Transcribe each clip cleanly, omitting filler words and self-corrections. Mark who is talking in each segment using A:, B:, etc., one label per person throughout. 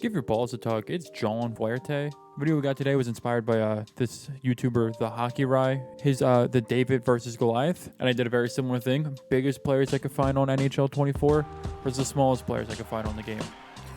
A: Give your balls a tug. It's John Fuerte. The video we got today was inspired by this YouTuber, the Hockey Rye. His the David versus Goliath, and I did a very similar thing. Biggest players I could find on NHL 24 versus the smallest players I could find on the game.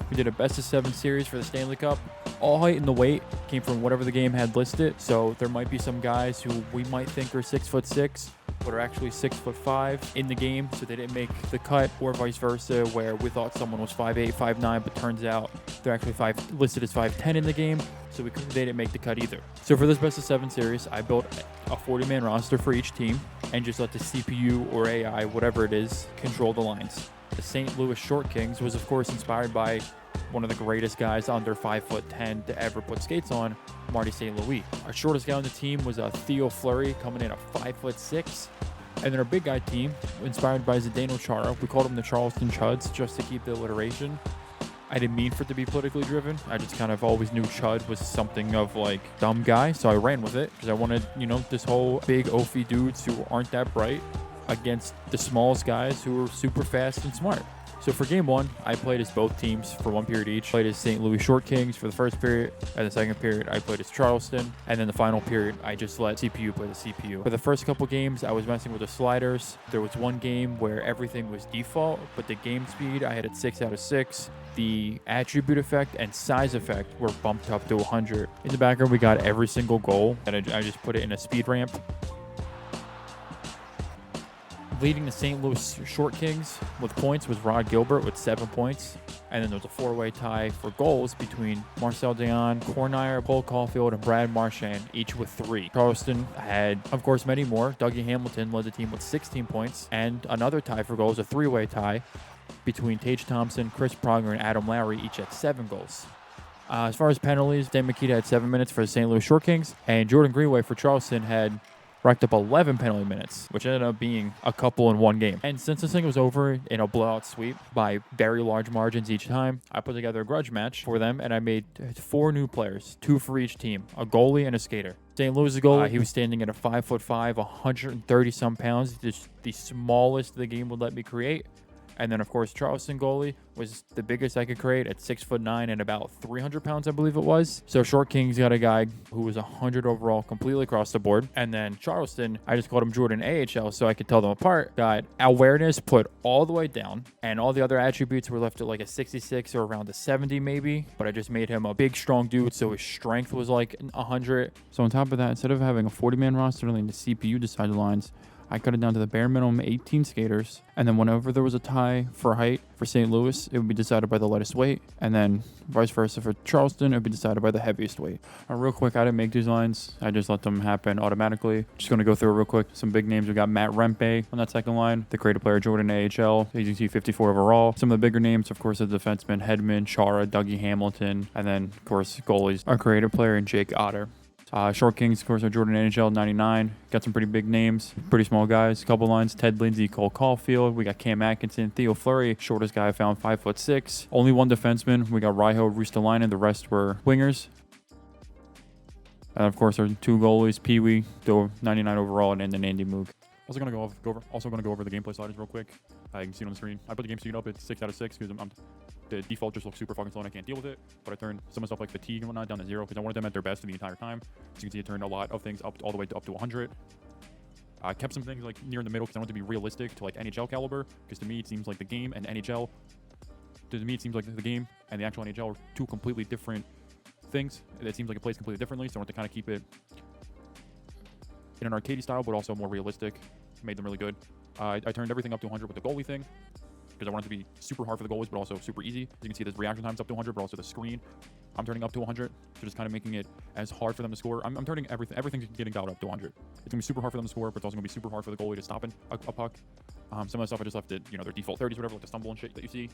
A: We did a best of 7 series for the Stanley Cup. All height and the weight came from whatever the game had listed. So there might be some guys who we might think are 6'6", but are actually 6'5" in the game, so they didn't make the cut, or vice versa, where we thought someone was 5'8", 5'9", but turns out they're actually listed as 5'10" in the game, so they didn't make the cut either. So for this best of 7 series, I built a 40-man roster for each team and just let the CPU or AI, whatever it is, control the lines. The St. Louis Short Kings was, of course, inspired by one of the greatest guys under 5'10" to ever put skates on, Marty St. Louis. Our shortest guy on the team was Theo Fleury, coming in at 5'6". And then our big guy team, inspired by Zdeno Chara, we called him the Charleston Chuds just to keep the alliteration. I didn't mean for it to be politically driven. I just kind of always knew Chud was something of like dumb guy, so I ran with it because I wanted, this whole big oafy dudes who aren't that bright against the smallest guys who are super fast and smart. So for game 1, I played as both teams for 1 period each. Played as St. Louis Short Kings for the first period, and the second period I played as Charleston, and then the final period I just let CPU play the CPU. For the first couple games, I was messing with the sliders. There was one game where everything was default, but the game speed I had at 6 out of 6. The attribute effect and size effect were bumped up to 100. In the background, we got every single goal, and I just put it in a speed ramp. Leading the St. Louis Short Kings with points was Rod Gilbert with 7 points. And then there was a 4-way tie for goals between Marcel Dion, Cornier, Paul Caulfield, and Brad Marchand, each with 3. Charleston had, of course, many more. Dougie Hamilton led the team with 16 points. And another tie for goals, a 3-way tie between Tage Thompson, Chris Pronger, and Adam Lowry, each at 7 goals. As far as penalties, Dan Mikita had 7 minutes for the St. Louis Short Kings. And Jordan Greenway for Charleston had racked up 11 penalty minutes, which ended up being a couple in one game. And since this thing was over in a blowout sweep by very large margins each time, I put together a grudge match for them, and I made 4 new players, 2 for each team, a goalie and a skater. St. Louis' goalie, he was standing at a 5'5", 130-some pounds, just the smallest the game would let me create. And then, of course, Charleston goalie was the biggest I could create at 6'9" and about 300 pounds, I believe it was. So Short Kings got a guy who was 100 overall completely across the board. And then Charleston, I just called him Jordan AHL so I could tell them apart. Got awareness put all the way down, and all the other attributes were left at like a 66 or around a 70 maybe. But I just made him a big, strong dude, so his strength was like 100. So on top of that, instead of having a 40-man roster letting the CPU decide the lines, I cut it down to the bare minimum 18 skaters, and then whenever there was a tie for height for St. Louis, it would be decided by the lightest weight, and then vice versa for Charleston, it would be decided by the heaviest weight. Real quick, I didn't make these lines. I just let them happen automatically. Just going to go through it real quick. Some big names. We got Matt REMPE on that second line, the creative player Jordan AHL, AGT 54 overall. Some of the bigger names, of course, the defenseman Hedman, Chara, Dougie Hamilton, and then, of course, goalies, our creative player and Jake Otter. Short Kings, of course, are Jordan NHL 99. Got some pretty big names, pretty small guys. Couple lines: Ted Lindsay, Cole Caulfield. We got Cam Atkinson, Theo Fleury, shortest guy I found, 5'6". Only one defenseman. We got Raiho Ristolainen. The rest were wingers. And of course, our 2 goalies: Pee Wee, 99 overall, and then Andy Moog. Also going to go over the gameplay sliders real quick. You can see it on the screen. I put the game speed up at 6 out of 6 because the default just looks super fucking slow and I can't deal with it. But I turned some of the stuff like fatigue and whatnot down to 0 because I wanted them at their best the entire time. So you can see it turned a lot of things up all the way up to 100. I kept some things like near in the middle because I wanted to be realistic to like NHL caliber, because to me it seems like the game and NHL. To me it seems like the game and the actual NHL are 2 completely different things. It seems like it plays completely differently, so I wanted to kind of keep it in an arcade style, but also more realistic. Made them really good. I turned everything up to 100 with the goalie thing because I wanted it to be super hard for the goalies, but also super easy. As you can see, the reaction time's up to 100, but also the screen I'm turning up to 100. So just kind of making it as hard for them to score. I'm turning everything's getting dialed up to 100. It's gonna be super hard for them to score, but it's also gonna be super hard for the goalie to stop a puck. Some of the stuff I just left at their default 30s, whatever, like the stumble and shit that you see.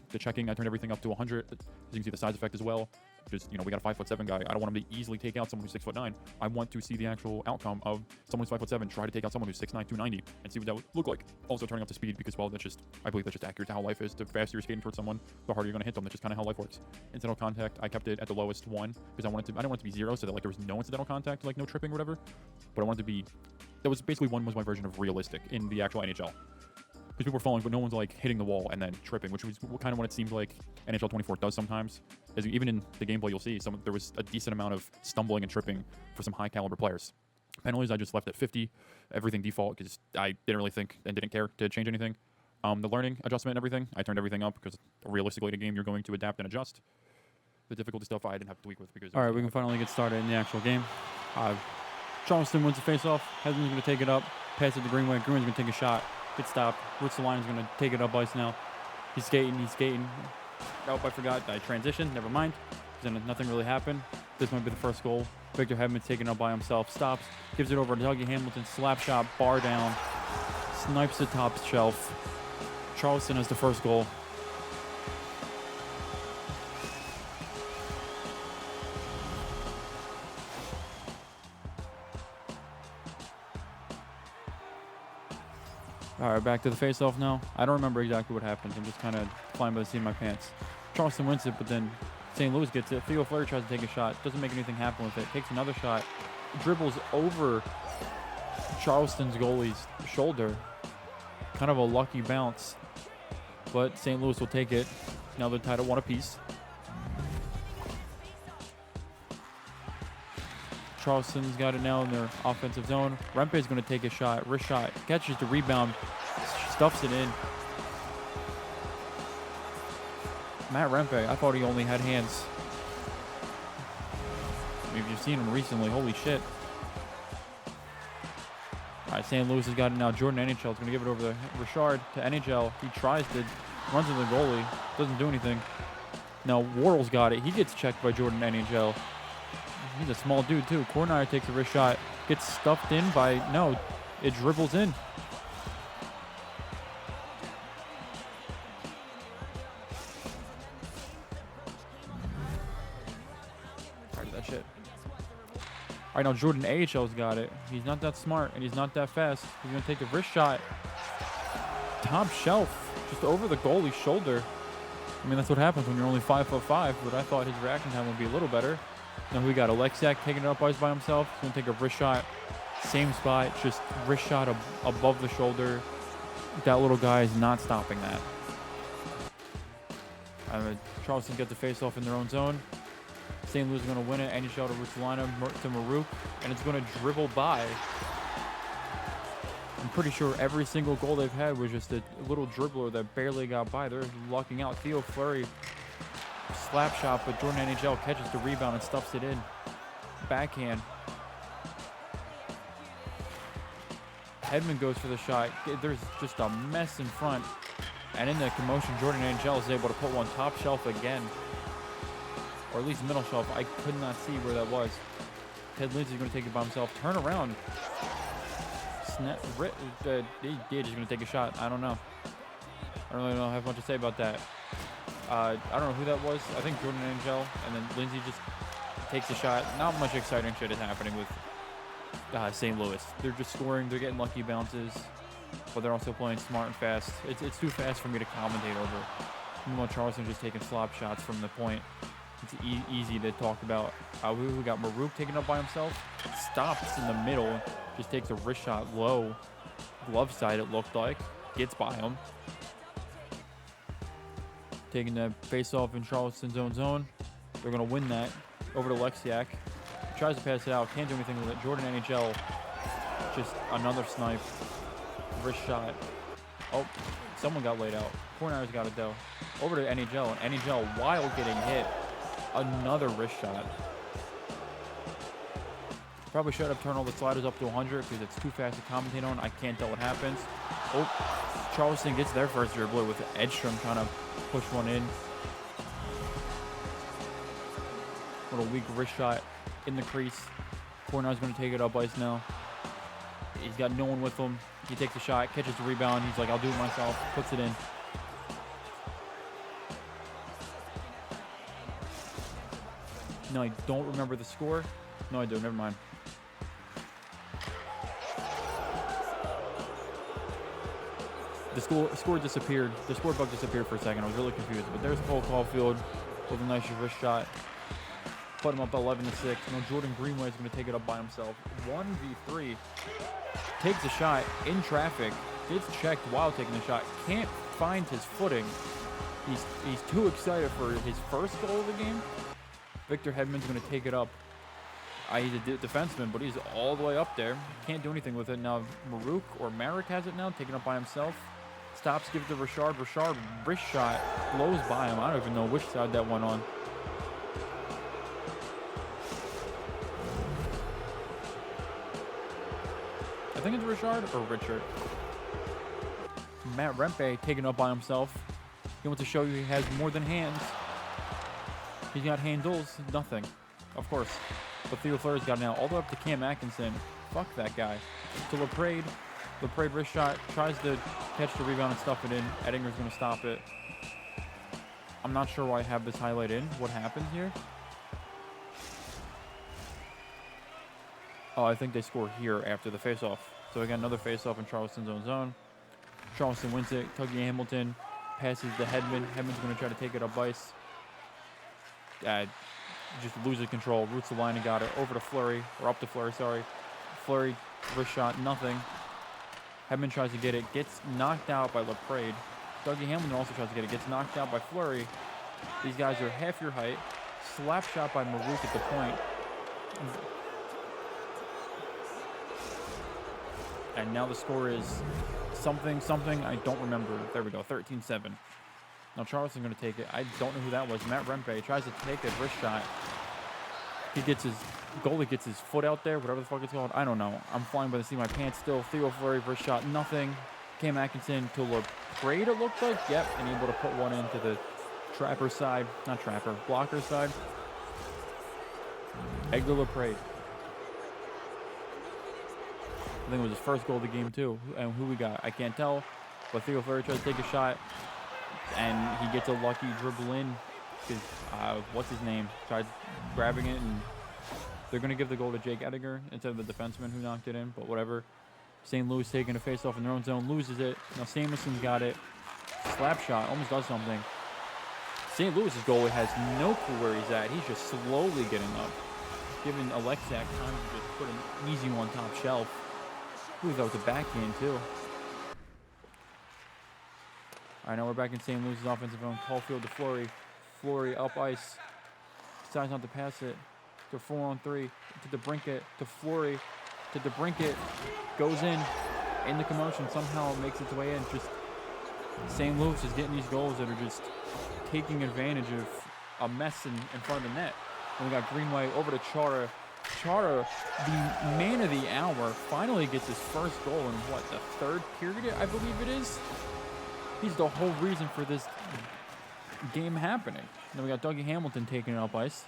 A: The checking, I turned everything up to 100. As you can see, the size effect as well. Because we got a 5'7" guy. I don't want him to easily take out someone who's 6'9". I want to see the actual outcome of someone who's 5'7" try to take out someone who's 6'9", 290, and see what that would look like. Also turning up the speed because, well, I believe that's just accurate to how life is. The faster you're skating towards someone, the harder you're gonna hit them. That's just kind of how life works. Incidental contact, I kept it at the lowest 1 because I didn't want it to be 0, so that like there was no incidental contact, like no tripping or whatever. But I wanted to be, that was basically 1 was my version of realistic in the actual NHL. because people were falling, but no one's like hitting the wall and then tripping, which was kind of what it seemed like NHL 24 does sometimes. As even in the gameplay, you'll see there was a decent amount of stumbling and tripping for some high caliber players. Penalties, I just left at 50, everything default, because I didn't really think and didn't care to change anything. The learning adjustment and everything, I turned everything up because realistically in a game you're going to adapt and adjust. The difficulty stuff I didn't have to tweak with because... All right, we can finally get started in the actual game. Charleston wins the faceoff. Hedman's going to take it up, pass it to Greenway. Greenway's going to take a shot, get stopped. Rutzelainen's going to take it up ice now. He's skating. Oh, I forgot. I transitioned. Never mind. Then nothing really happened. This might be the first goal. Victor Hedman's taking it up by himself. Stops, gives it over to Dougie Hamilton. Slap shot, bar down. Snipes the top shelf. Charleston has the first goal. All right, back to the face-off now. I don't remember exactly what happens. I'm just kind of flying by the seat of my pants. Charleston wins it, but then St. Louis gets it. Theo Fleury tries to take a shot. Doesn't make anything happen with it. Takes another shot. Dribbles over Charleston's goalie's shoulder. Kind of a lucky bounce. But St. Louis will take it. Now they're tied at 1 apiece. Charleston's got it now in their offensive zone. REMPE is going to take a shot. Wrist shot. Catches the rebound. Stuffs it in. Matt REMPE, I thought he only had hands. If you've seen him recently, holy shit. All right, St. Louis has got it now. Jordan NHL is going to give it over to Richard to NHL. He tries to, runs into the goalie. Doesn't do anything. Now, Worrell's got it. He gets checked by Jordan NHL. He's a small dude, too. Cornire takes a wrist shot. Gets stuffed in by... No, it dribbles in. Tired of that shit. All right, now Jordan AHL's got it. He's not that smart, and he's not that fast. He's going to take a wrist shot. Top shelf, just over the goalie's shoulder. I mean, that's what happens when you're only 5'5", but I thought his reaction time would be a little better. Now we got Alexiak taking it up ice by himself. He's going to take a wrist shot. Same spot, just wrist shot above the shoulder. That little guy is not stopping that. Charleston gets the face-off in their own zone. St. Louis is going to win it. NHL to Rutzelainen to Marouk, and it's going to dribble by. I'm pretty sure every single goal they've had was just a little dribbler that barely got by. They're lucking out. Theo Fleury, slap shot, but Jordan NHL catches the rebound and stuffs it in. Backhand. Hedman goes for the shot. There's just a mess in front. And in the commotion, Jordan NHL is able to put one top shelf again. Or at least middle shelf. I could not see where that was. Ted Lindsay's going to take it by himself. Turn around. He's just going to take a shot. I don't know. I don't really know have much to say about that. I don't know who that was. I think Jordan Angel. And then Lindsay just takes a shot. Not much exciting shit is happening with St. Louis. They're just scoring. They're getting lucky bounces. But they're also playing smart and fast. It's too fast for me to commentate over. Meanwhile, Charleston just taking slap shots from the point. It's easy to talk about. We got Marouk taking up by himself. Stops in the middle. Just takes a wrist shot low. Glove side, it looked like. Gets by him. Taking the face-off in Charleston's own zone. They're going to win that. Over to Lexiak. Tries to pass it out. Can't do anything with it. Jordan NHL. Just another snipe. Wrist shot. Oh, someone got laid out. Cornire's got it, though. Over to NHL. And NHL, while getting hit, another wrist shot. Probably should have turned all the sliders up to 100 because it's too fast to commentate on. I can't tell what happens. Oh, Charleston gets their first dribbler with Edstrom trying to push one in. Little weak wrist shot in the crease. Cornire's going to take it up ice now. He's got no one with him. He takes a shot, catches the rebound. He's like, I'll do it myself. Puts it in. No, I don't remember the score. No, I do. Never mind. The score disappeared. The score bug disappeared for a second. I was really confused. But there's Cole Caulfield with a nice wrist shot. Put him up 11-6. Now Jordan Greenway is going to take it up by himself. 1v3. Takes a shot in traffic. Gets checked while taking the shot. Can't find his footing. He's too excited for his first goal of the game. Victor Hedman's going to take it up. He's a defenseman, but he's all the way up there. Can't do anything with it. Now Marek has it now, taken up by himself. Stops, gives it to Richard. Richard, wrist shot, blows by him. I don't even know which side that went on. I think it's Richard or Richard. Matt Rempe taken up by himself. He wants to show you he has more than hands. He's got handles, nothing. Of course. But Theo Fleury's got it now all the way up to Cam Atkinson. Fuck that guy. To Laprade. Laprade wrist shot. Tries to catch the rebound and stuff it in. Ettinger's going to stop it. I'm not sure why I have this highlight in. What happened here? Oh, I think they score here after the faceoff. So we got another faceoff in Charleston's own zone. Charleston wins it. Tuggy Hamilton passes to Hedman. Hedman's going to try to take it up ice. Just loses control. Roots the line and got it. Over to Fleury. Or up to Fleury, sorry. Fleury, wrist shot, nothing. Hedman tries to get it. Gets knocked out by Laprade. Dougie Hamilton also tries to get it. Gets knocked out by Fleury. These guys are half your height. Slap shot by Maruk at the point. And now the score is something. I don't remember. There we go. 13-7. Now Charleston's going to take it. I don't know who that was. Matt Rempe tries to take a wrist shot. Goalie gets his foot out there, whatever the fuck it's called. I don't know. I'm flying by the seat of my pants still. Theo Fleury, wrist shot, nothing. Cam Atkinson to Laprade, it looked like. Yep, and able to put one into the trapper side. Not trapper, blocker side. Edgar Laprade. I think it was his first goal of the game, too. And who we got, I can't tell. But Theo Fleury tries to take a shot. And he gets a lucky dribble in. Because, what's his name? Tried grabbing it, and they're going to give the goal to Jake Ettinger instead of the defenseman who knocked it in. But whatever. St. Louis taking a face-off in their own zone. Loses it. Now Samson's got it. Slap shot. Almost does something. St. Louis's goalie has no clue where he's at. He's just slowly getting up. Giving Alexak time to just put an easy one top shelf. Ooh, that was a backhand, too. All right, now we're back in St. Louis's offensive zone. CAUFIELD to Fleury. Fleury up ice. Decides not to pass it. To 4-on-3. To DeBrincat. To Fleury. To DeBrincat. Goes in. In the commotion. Somehow makes its way in. Just St. Louis is getting these goals that are just taking advantage of a mess in front of the net. And we got Greenway over to CHARA. CHARA, the man of the hour, finally gets his first goal in, what, the third period, I believe it is? He's the whole reason for this game happening. Then we got Dougie Hamilton taking it up ice.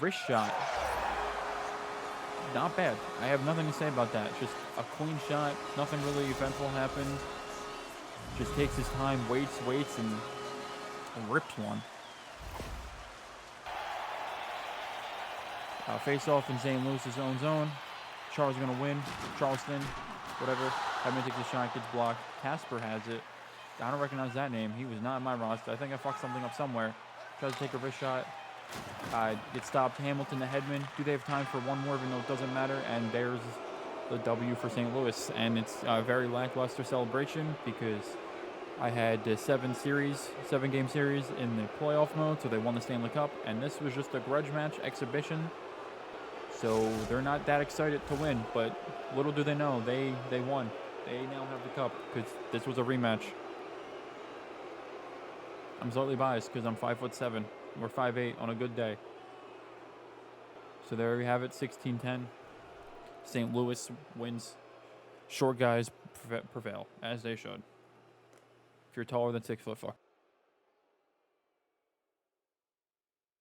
A: Wrist shot. Not bad. I have nothing to say about that. Just a clean shot. Nothing really eventful happened. Just takes his time, waits, and rips one. Face off in St. Louis's own zone. Charles going to win. Charleston, whatever. Hedman takes a shot, gets blocked. Casper has it. I don't recognize that name. He was not in my roster. I think I fucked something up somewhere. Tries to take a wrist shot. Gets stopped. Hamilton to Hedman. Do they have time for one more, even though it doesn't matter? And there's the W for St. Louis. And it's a very lackluster celebration because I had a 7-game series in the playoff mode, so they won the Stanley Cup. And this was just a grudge match exhibition. So they're not that excited to win, but little do they know, they won. They now have the cup because this was a rematch. I'm slightly biased because I'm 5'7". We're 5'8" on a good day. So there we have it, 16-10. St. Louis wins. Short guys prevail, as they should. If you're taller than 6 foot, fuck.